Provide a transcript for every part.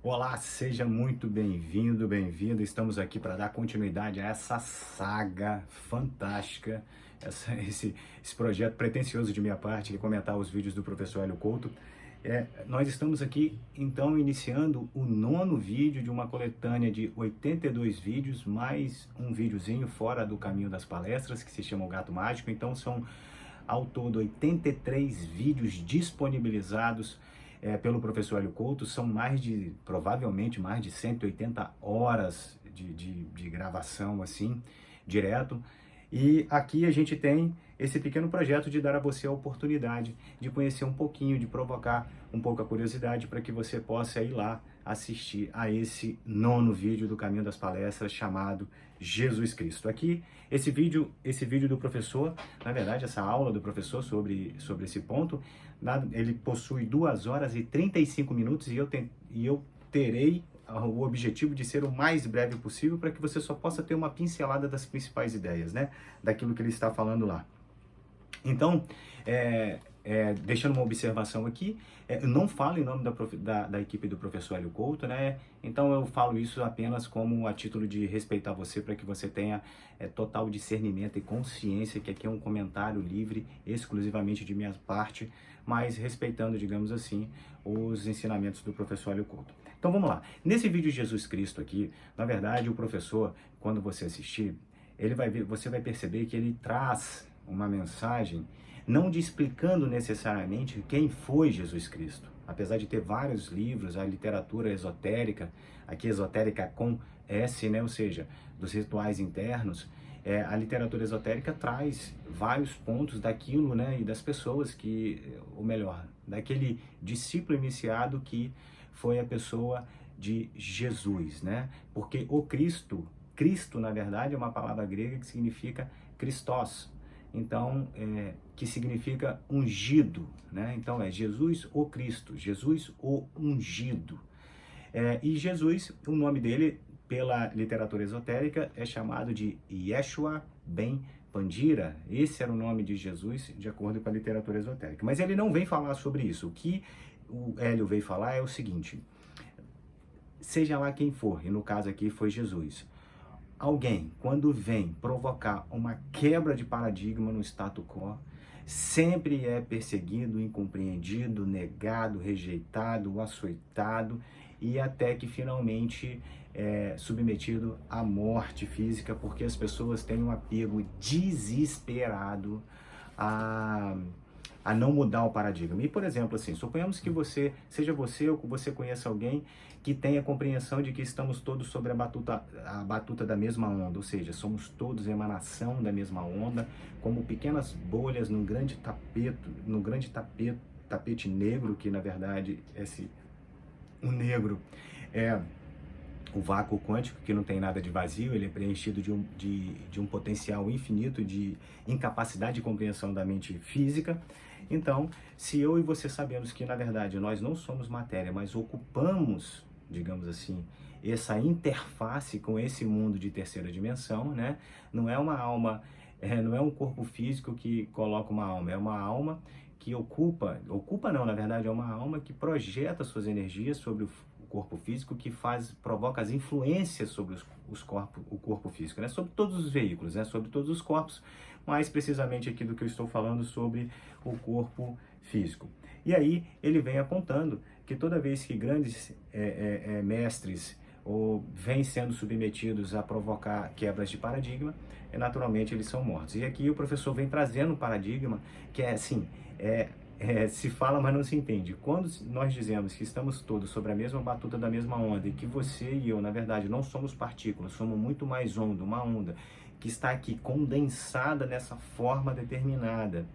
Olá, seja muito bem-vindo, bem-vinda. Estamos aqui para dar continuidade a essa saga fantástica, esse projeto pretensioso de minha parte, que é comentar os vídeos do professor Hélio Couto. Nós estamos aqui, então, iniciando o 9º vídeo de uma coletânea de 82 vídeos, mais um videozinho fora do caminho das palestras, que se chama O Gato Mágico. Então, são ao todo 83 vídeos disponibilizados pelo professor Hélio Couto. São provavelmente mais de 180 horas de gravação, assim, direto. E aqui a gente tem esse pequeno projeto de dar a você a oportunidade de conhecer um pouquinho, de provocar um pouco a curiosidade para que você possa ir lá assistir a esse 9º vídeo do Caminho das Palestras chamado Jesus Cristo. Aqui, esse vídeo do professor, na verdade, essa aula do professor sobre esse ponto, ele possui 2 horas e 35 minutos e eu terei o objetivo de ser o mais breve possível para que você só possa ter uma pincelada das principais ideias, né? Daquilo que ele está falando lá. Então, deixando uma observação aqui, eu não falo em nome da equipe do professor Hélio Couto, né? Então eu falo isso apenas como a título de respeitar você, para que você tenha total discernimento e consciência que aqui é um comentário livre, exclusivamente de minha parte, mas respeitando, digamos assim, os ensinamentos do professor Hélio Couto. Então vamos lá. Nesse vídeo de Jesus Cristo aqui, na verdade, o professor, quando você assistir, você vai perceber que ele traz uma mensagem não explicando necessariamente quem foi Jesus Cristo. Apesar de ter vários livros, a literatura esotérica, aqui esotérica com S, né? Ou seja, dos rituais internos, a literatura esotérica traz vários pontos daquilo, né? E das pessoas ou melhor, daquele discípulo iniciado que foi a pessoa de Jesus, né? Porque o Cristo, na verdade, é uma palavra grega que significa Christos. Então, que significa ungido, né? Então é Jesus o Cristo, Jesus o ungido. E Jesus, o nome dele, pela literatura esotérica, é chamado de Yeshua ben Pandira. Esse era o nome de Jesus, de acordo com a literatura esotérica. Mas ele não vem falar sobre isso. O que o Hélio veio falar é o seguinte: seja lá quem for, e no caso aqui foi Jesus, alguém, quando vem provocar uma quebra de paradigma no status quo, sempre é perseguido, incompreendido, negado, rejeitado, açoitado e até que finalmente é submetido à morte física, porque as pessoas têm um apego desesperado a não mudar o paradigma. E, por exemplo, assim, suponhamos que seja você ou que você conheça alguém que tenha compreensão de que estamos todos sobre a batuta da mesma onda, ou seja, somos todos emanação da mesma onda, como pequenas bolhas num grande tapete negro, que na verdade o negro é o vácuo quântico, que não tem nada de vazio, ele é preenchido de um potencial infinito de incapacidade de compreensão da mente física. Então, se eu e você sabemos que, na verdade, nós não somos matéria, mas ocupamos, digamos assim, essa interface com esse mundo de terceira dimensão, né? Não é uma alma, não é um corpo físico que coloca uma alma, é uma alma que ocupa não, na verdade, é uma alma que projeta suas energias sobre o corpo físico, que provoca as influências sobre o corpo físico, né? Sobre todos os veículos, né? Sobre todos os corpos, mais precisamente aqui do que eu estou falando sobre o corpo físico. E aí ele vem apontando que toda vez que grandes mestres vêm sendo submetidos a provocar quebras de paradigma, naturalmente eles são mortos. E aqui o professor vem trazendo um paradigma que é assim, se fala, mas não se entende. Quando nós dizemos que estamos todos sobre a mesma batuta da mesma onda e que você e eu, na verdade, não somos partículas, somos muito mais onda, uma onda que está aqui condensada nessa forma determinada,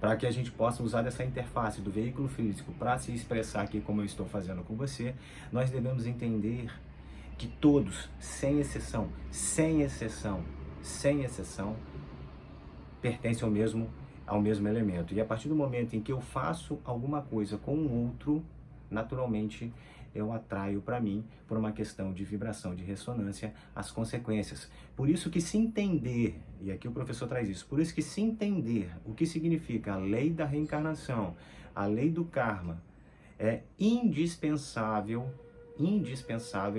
para que a gente possa usar dessa interface do veículo físico para se expressar aqui como eu estou fazendo com você, nós devemos entender que todos, sem exceção, pertencem ao mesmo elemento. E a partir do momento em que eu faço alguma coisa com o outro, naturalmente eu atraio para mim, por uma questão de vibração, de ressonância, as consequências. Por isso que se entender, e aqui o professor traz isso, por isso que se entender o que significa a lei da reencarnação, a lei do karma, é indispensável,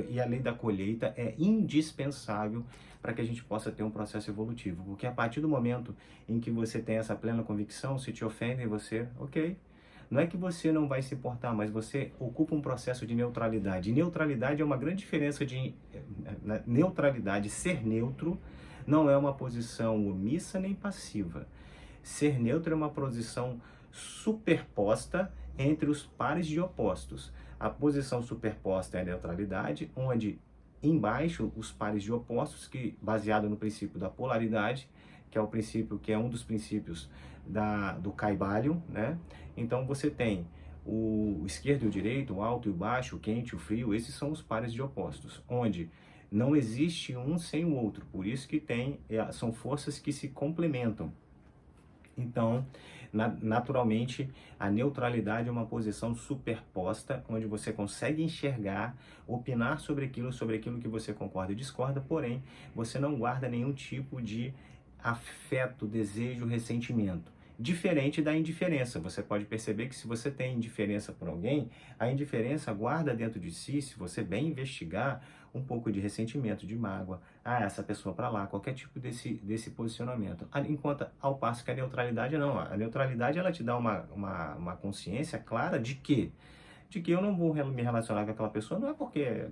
e a lei da colheita é indispensável para que a gente possa ter um processo evolutivo, porque a partir do momento em que você tem essa plena convicção, se te ofendem, você, ok, não é que você não vai se importar, mas você ocupa um processo de neutralidade. E neutralidade é uma grande diferença de neutralidade. Ser neutro não é uma posição omissa nem passiva. Ser neutro é uma posição superposta entre os pares de opostos. A posição superposta é a neutralidade, onde embaixo os pares de opostos, que baseado no princípio da polaridade, que é o princípio, que é um dos princípios do Kybalion, né? Então você tem o esquerdo e o direito, o alto e o baixo, o quente e o frio, esses são os pares de opostos, onde não existe um sem o outro, por isso que são forças que se complementam. Então, naturalmente, a neutralidade é uma posição superposta, onde você consegue enxergar, opinar sobre aquilo que você concorda e discorda, porém, você não guarda nenhum tipo de afeto, desejo, ressentimento. Diferente da indiferença. Você pode perceber que se você tem indiferença por alguém, a indiferença guarda dentro de si, se você bem investigar, um pouco de ressentimento, de mágoa, essa pessoa para lá, qualquer tipo desse posicionamento. Enquanto ao passo que a neutralidade não. A neutralidade ela te dá uma consciência clara de que eu não vou me relacionar com aquela pessoa, não é porque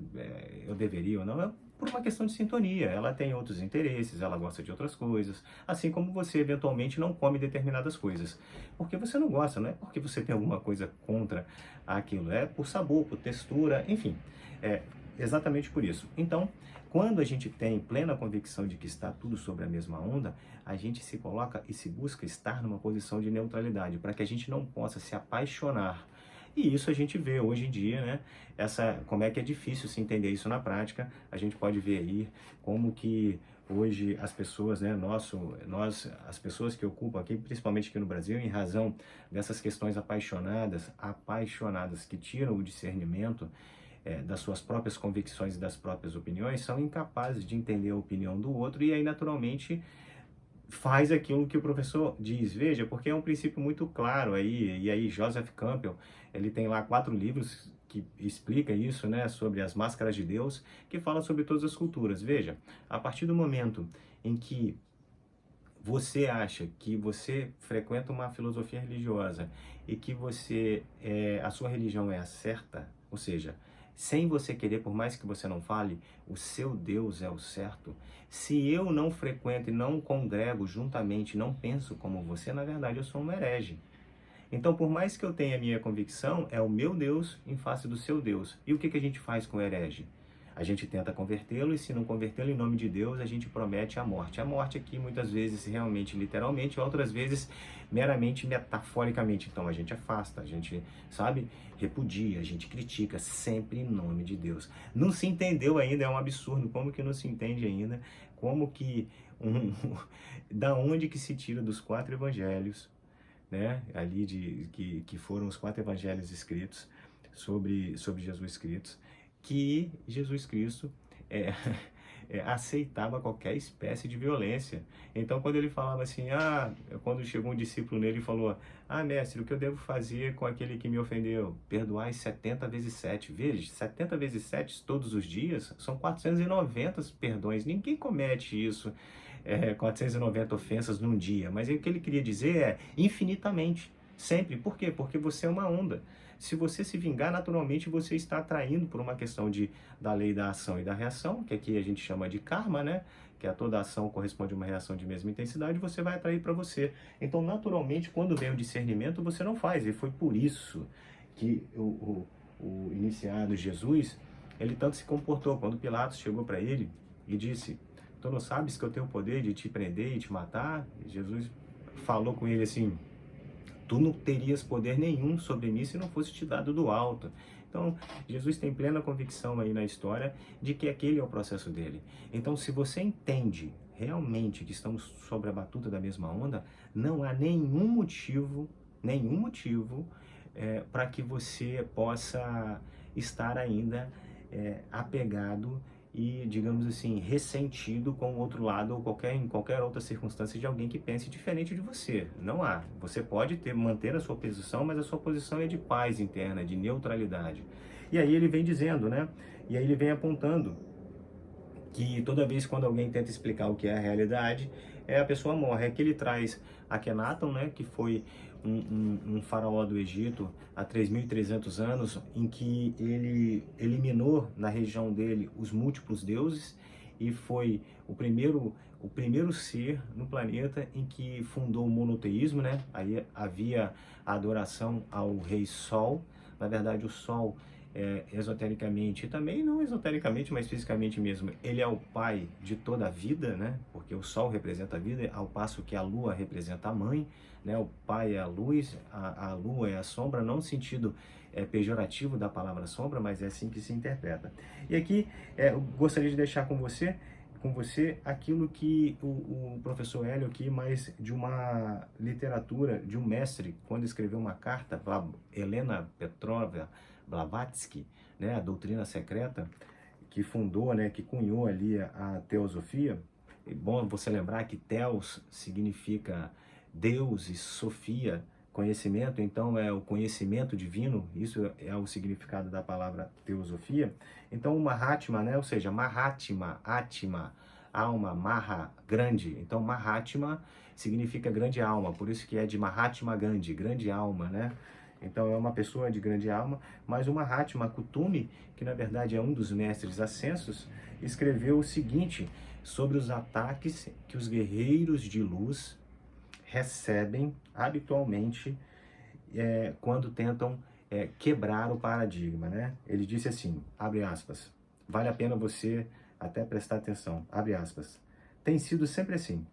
eu deveria ou não, é por uma questão de sintonia. Ela tem outros interesses, ela gosta de outras coisas, assim como você eventualmente não come determinadas coisas. Porque você não gosta, não é porque você tem alguma coisa contra aquilo, é por sabor, por textura, enfim, exatamente por isso. Então, quando a gente tem plena convicção de que está tudo sobre a mesma onda, a gente se coloca e se busca estar numa posição de neutralidade, para que a gente não possa se apaixonar. E isso a gente vê hoje em dia, né? Como é que é difícil se entender isso na prática. A gente pode ver aí como que hoje as pessoas, né, as pessoas que ocupam aqui, principalmente aqui no Brasil, em razão dessas questões apaixonadas, que tiram o discernimento das suas próprias convicções e das próprias opiniões, são incapazes de entender a opinião do outro e aí naturalmente faz aquilo que o professor diz. Veja, porque é um princípio muito claro aí, e aí Joseph Campbell, ele tem lá 4 livros que explica isso, né, sobre as máscaras de Deus, que fala sobre todas as culturas. Veja, a partir do momento em que você acha que você frequenta uma filosofia religiosa e que a sua religião é a certa, ou seja, sem você querer, por mais que você não fale, o seu Deus é o certo. Se eu não frequento e não congrego juntamente, não penso como você, na verdade eu sou um herege. Então, por mais que eu tenha a minha convicção, é o meu Deus em face do seu Deus. E o que a gente faz com o herege? A gente tenta convertê-lo, e se não convertê-lo em nome de Deus, a gente promete a morte. A morte aqui, muitas vezes, realmente, literalmente, outras vezes, meramente metaforicamente. Então, a gente afasta, a gente, sabe, repudia, a gente critica, sempre em nome de Deus. Não se entendeu ainda, é um absurdo. Como que não se entende ainda? Como que, da onde que se tira dos 4 evangelhos, né, ali que foram os 4 evangelhos escritos sobre Jesus escritos, que Jesus Cristo aceitava qualquer espécie de violência. Então, quando ele falava assim, quando chegou um discípulo nele e falou, mestre, o que eu devo fazer com aquele que me ofendeu? Perdoai 70 vezes 7. Veja, 70 vezes 7 todos os dias, são 490 perdões. Ninguém comete isso, 490 ofensas num dia. Mas o que ele queria dizer é infinitamente, sempre. Por quê? Porque você é uma onda. Se você se vingar, naturalmente você está atraindo por uma questão da lei da ação e da reação, que aqui a gente chama de karma, né? Que a toda ação corresponde a uma reação de mesma intensidade, você vai atrair para você. Então, naturalmente, quando vem o discernimento, você não faz. E foi por isso que o iniciado Jesus, ele tanto se comportou. Quando Pilatos chegou para ele e disse, tu não sabes que eu tenho o poder de te prender e te matar? Jesus falou com ele assim, tu não terias poder nenhum sobre mim se não fosse te dado do alto. Então, Jesus tem plena convicção aí na história de que aquele é o processo dele. Então, se você entende realmente que estamos sobre a batuta da mesma onda, não há nenhum motivo para que você possa estar ainda apegado e, digamos assim, ressentido com o outro lado ou em qualquer outra circunstância de alguém que pense diferente de você. Não há. Você pode manter a sua posição, mas a sua posição é de paz interna, de neutralidade. E aí ele vem dizendo, né? E aí ele vem apontando que toda vez quando alguém tenta explicar o que é a realidade, a pessoa morre. Aqui ele traz Akenaton, né, que foi um faraó do Egito há 3.300 anos, em que ele eliminou na região dele os múltiplos deuses e foi o primeiro ser no planeta em que fundou o monoteísmo, né? Aí havia a adoração ao rei Sol. Na verdade, o Sol, esotericamente, e também não esotericamente, mas fisicamente mesmo, ele é o pai de toda a vida, né? Porque o Sol representa a vida, ao passo que a Lua representa a mãe, né? O pai é a luz, a Lua é a sombra, não no sentido pejorativo da palavra sombra, mas é assim que se interpreta. E aqui eu gostaria de deixar com você aquilo que o professor Hélio aqui, mais de uma literatura, de um mestre, quando escreveu uma carta, Helena Petrovna Blavatsky, né, a doutrina secreta, que fundou, né, que cunhou ali a teosofia. É bom você lembrar que Theos significa Deus e Sofia, conhecimento, então é o conhecimento divino, isso é o significado da palavra teosofia. Então o Mahatma, né, ou seja, Mahatma, Atma, alma, Maha, grande. Então Mahatma significa grande alma, por isso que é de Mahatma Gandhi, grande alma, né? Então é uma pessoa de grande alma, mas o Mahatma Kutumi, que na verdade é um dos mestres ascensos, escreveu o seguinte sobre os ataques que os guerreiros de luz recebem habitualmente quando tentam quebrar o paradigma, né? Ele disse assim, abre aspas, vale a pena você até prestar atenção, abre aspas, tem sido sempre assim.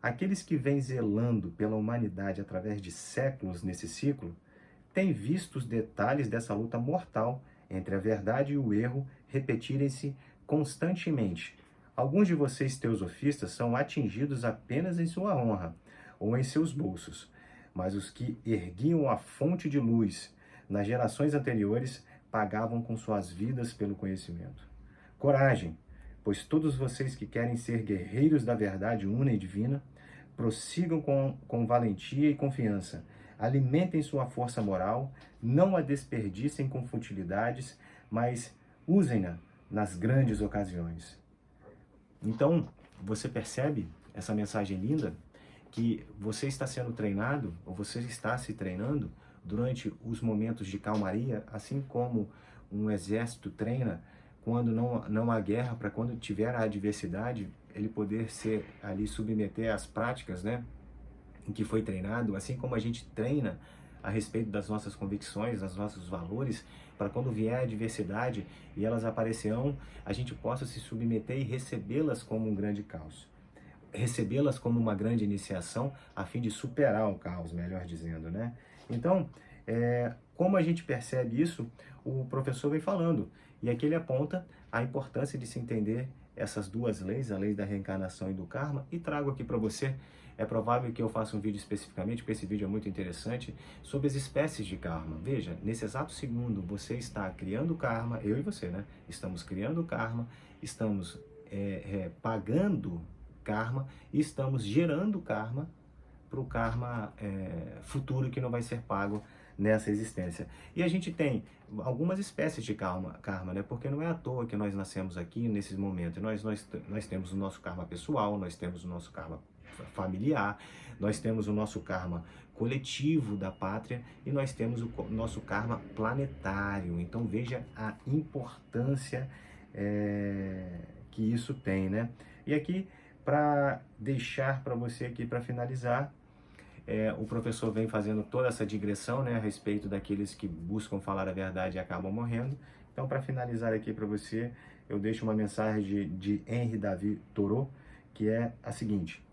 Aqueles que vêm zelando pela humanidade através de séculos nesse ciclo têm visto os detalhes dessa luta mortal entre a verdade e o erro repetirem-se constantemente. Alguns de vocês teosofistas são atingidos apenas em sua honra ou em seus bolsos, mas os que erguiam a fonte de luz nas gerações anteriores pagavam com suas vidas pelo conhecimento. Coragem, pois todos vocês que querem ser guerreiros da verdade una e divina, prossigam com valentia e confiança, alimentem sua força moral, não a desperdicem com futilidades, mas usem-na nas grandes ocasiões. Então, você percebe essa mensagem linda? Que você está sendo treinado, ou você está se treinando durante os momentos de calmaria, assim como um exército treina quando não há guerra, para quando tiver a adversidade, ele poder ser ali, submeter às práticas, né, em que foi treinado, assim como a gente treina a respeito das nossas convicções, dos nossos valores, para quando vier a adversidade e elas aparecerão, a gente possa se submeter e recebê-las como um grande caos. Recebê-las como uma grande iniciação a fim de superar o caos, melhor dizendo, né? Então, como a gente percebe isso, o professor vem falando, e aqui ele aponta a importância de se entender essas duas leis, a lei da reencarnação e do karma, e trago aqui para você. É provável que eu faça um vídeo especificamente, porque esse vídeo é muito interessante, sobre as espécies de karma. Veja, nesse exato segundo, você está criando karma, eu e você, né? Estamos criando karma, estamos pagando karma e estamos gerando karma para o karma futuro que não vai ser pago nessa existência. E a gente tem algumas espécies de karma, né? Porque não é à toa que nós nascemos aqui nesses momentos. Nós temos o nosso karma pessoal, nós temos o nosso karma familiar, nós temos o nosso karma coletivo da pátria e nós temos o nosso karma planetário. Então veja a importância que isso tem, né? E aqui, para deixar para você aqui, para finalizar, o professor vem fazendo toda essa digressão, né, a respeito daqueles que buscam falar a verdade e acabam morrendo. Então, para finalizar aqui para você, eu deixo uma mensagem de Henri David Thoreau, que é a seguinte: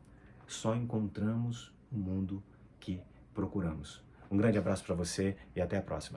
só encontramos o mundo que procuramos. Um grande abraço para você e até a próxima.